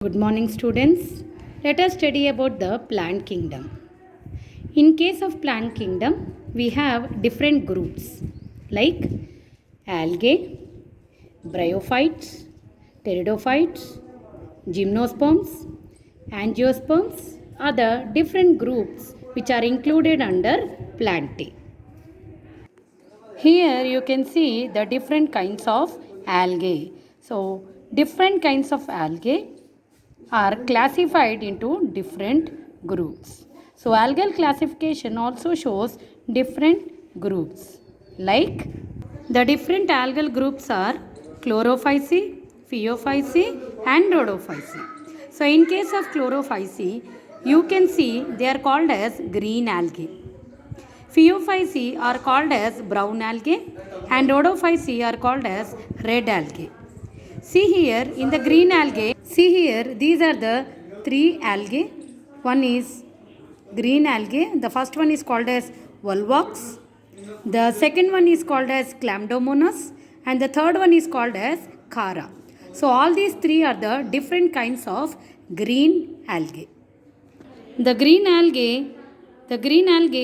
Good morning, students. Let us study about the plant kingdom. In case of plant kingdom, we have different groups like algae, bryophytes, pteridophytes, gymnosperms, angiosperms are the different groups which are included under plantae. Here you can see the different kinds of algae. So, different kinds of algae are classified into different groups. So, algal classification also shows different groups. Like the different algal groups are chlorophyceae, phaeophyceae and rhodophyceae. So, in case of chlorophyceae, you can see they are called as green algae. Phaeophyceae are called as brown algae and rhodophyceae are called as red algae. See here in the green algae, see here these are the three algae. One is green algae. The first one is called as Volvox. The second one is called as Chlamydomonas and the third one is called as Chara. So all these three are the different kinds of green algae. The green algae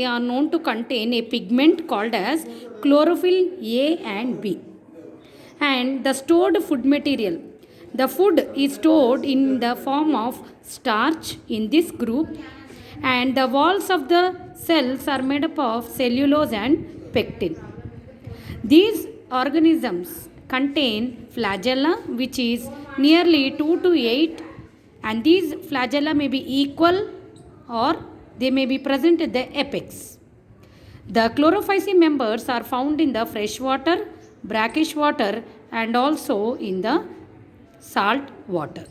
are known to contain a pigment called as chlorophyll A and B. And the stored food material. The food is stored in the form of starch in this group, and the walls of the cells are made up of cellulose and pectin. These organisms contain flagella, which is nearly 2 to 8, and these flagella may be equal or they may be present at the apex. The chlorophyceae members are found in the fresh water, brackish water, and also in the salt water.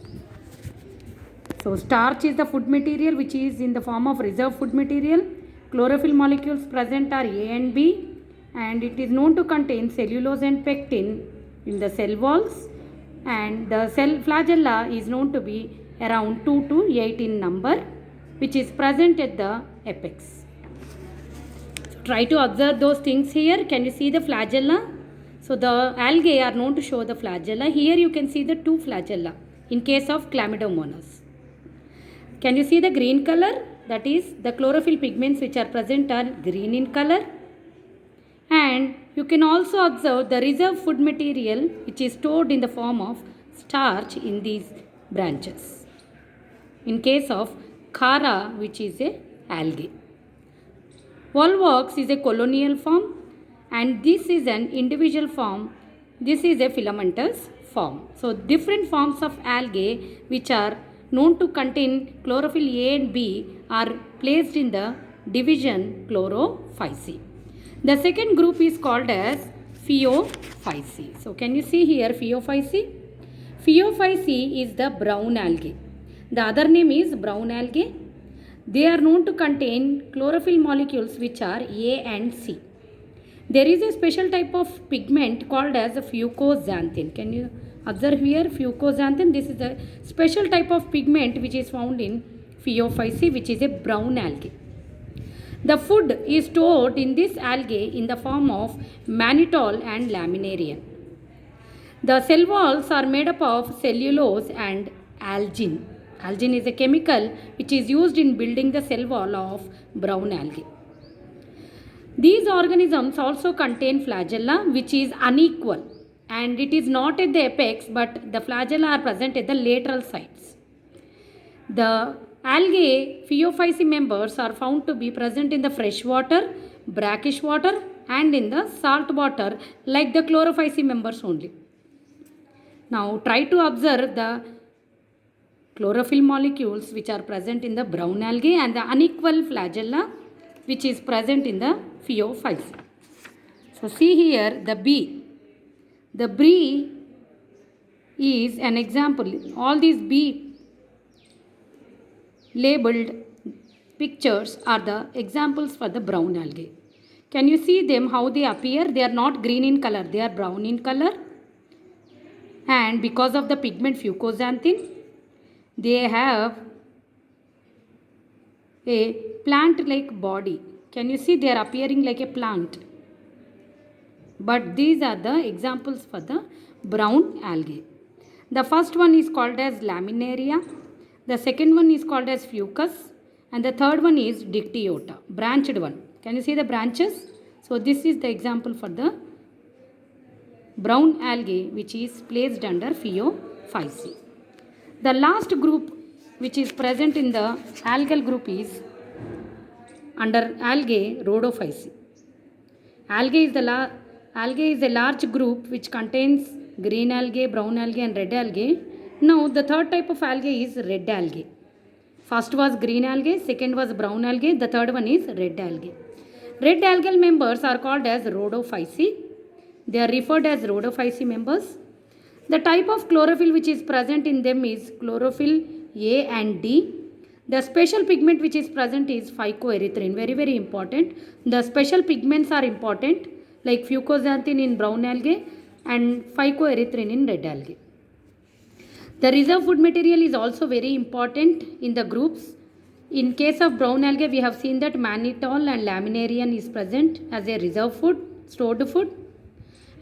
So, starch is the food material which is in the form of reserve food material. Chlorophyll molecules present are A and B, and it is known to contain cellulose and pectin in the cell walls, and the cell flagella is known to be around 2 to 8 in number, which is present at the apex. So, try to observe those things here. Can you see the flagella? So, the algae are known to show the flagella. Here you can see the two flagella in case of Chlamydomonas. Can you see the green color? That is the chlorophyll pigments which are present are green in color. And you can also observe the reserve food material which is stored in the form of starch in these branches. In case of Chara, which is a algae. Volvox is a colonial form, and this is an individual form. This is a filamentous form. So, different forms of algae which are known to contain chlorophyll A and B are placed in the division Chlorophyceae. The second group is called as Phaeophyceae. So, can you see here Phaeophyceae? Phaeophyceae is the brown algae. The other name is brown algae. They are known to contain chlorophyll molecules which are A and C. There is a special type of pigment called as fucoxanthin. Can you observe here fucoxanthin? This is a special type of pigment which is found in Phaeophyceae, which is a brown algae. The food is stored in this algae in the form of mannitol and laminarian. The cell walls are made up of cellulose and algin. Algin is a chemical which is used in building the cell wall of brown algae. These organisms also contain flagella which is unequal, and it is not at the apex, but the flagella are present at the lateral sides. The algae Phaeophyceae members are found to be present in the fresh water, brackish water and in the salt water like the chlorophyceae members only. Now try to observe the chlorophyll molecules which are present in the brown algae and the unequal flagella which is present in the Phaeophyceae. So see here the bee. The bee is an example. All these bee labeled pictures are the examples for the brown algae. Can you see them how they appear? They are not green in color, they are brown in color. And because of the pigment fucoxanthin, they have a plant-like body. Can you see they are appearing like a plant? But these are the examples for the brown algae. The first one is called as laminaria, the second one is called as fucus, and the third one is dictyota, branched one. Can you see the branches? So this is the example for the brown algae which is placed under Phaeophyceae. The last group which is present in the algal group is under algae Rhodophyceae. Algae is a large group which contains green algae, brown algae and red algae. Now the third type of algae is red algae. First was green algae, second was brown algae, the third one is red algae. Red algal members are called as Rhodophyceae. They are referred as Rhodophyceae members. The type of chlorophyll which is present in them is chlorophyll A and D. The special pigment which is present is phycoerythrin. Very, very important. The special pigments are important like fucoxanthin in brown algae and phycoerythrin in red algae. The reserve food material is also very important in the groups. In case of brown algae, we have seen that mannitol and laminarian is present as a reserve food, stored food.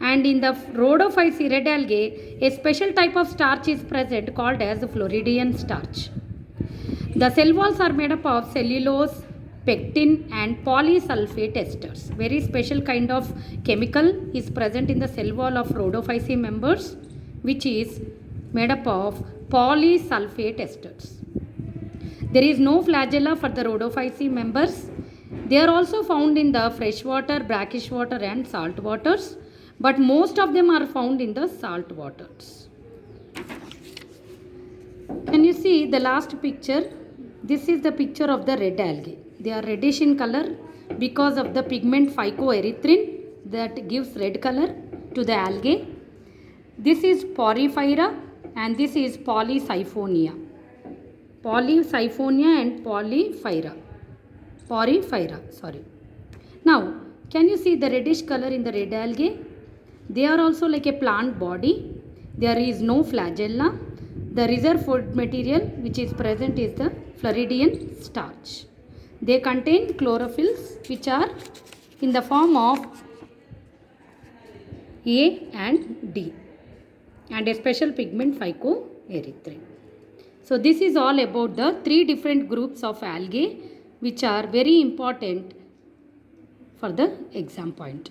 And in the Rhodophyceae red algae, a special type of starch is present called as Floridian starch. The cell walls are made up of cellulose, pectin and polysulfate esters. Very special kind of chemical is present in the cell wall of Rhodophyceae members, which is made up of polysulfate esters. There is no flagella for the Rhodophyceae members. They are also found in the freshwater, brackish water and salt waters, but most of them are found in the salt waters. Can you see the last picture? This is the picture of the red algae. They are reddish in color because of the pigment phycoerythrin that gives red color to the algae. This is Porphyra and this is Polysiphonia. Polysiphonia and Porphyra. Now, can you see the reddish color in the red algae? They are also like a plant body. There is no flagella. The reserve food material which is present is the Floridian starch. They contain chlorophylls which are in the form of A and D and a special pigment phycoerythrin. So this is all about the three different groups of algae which are very important for the exam point.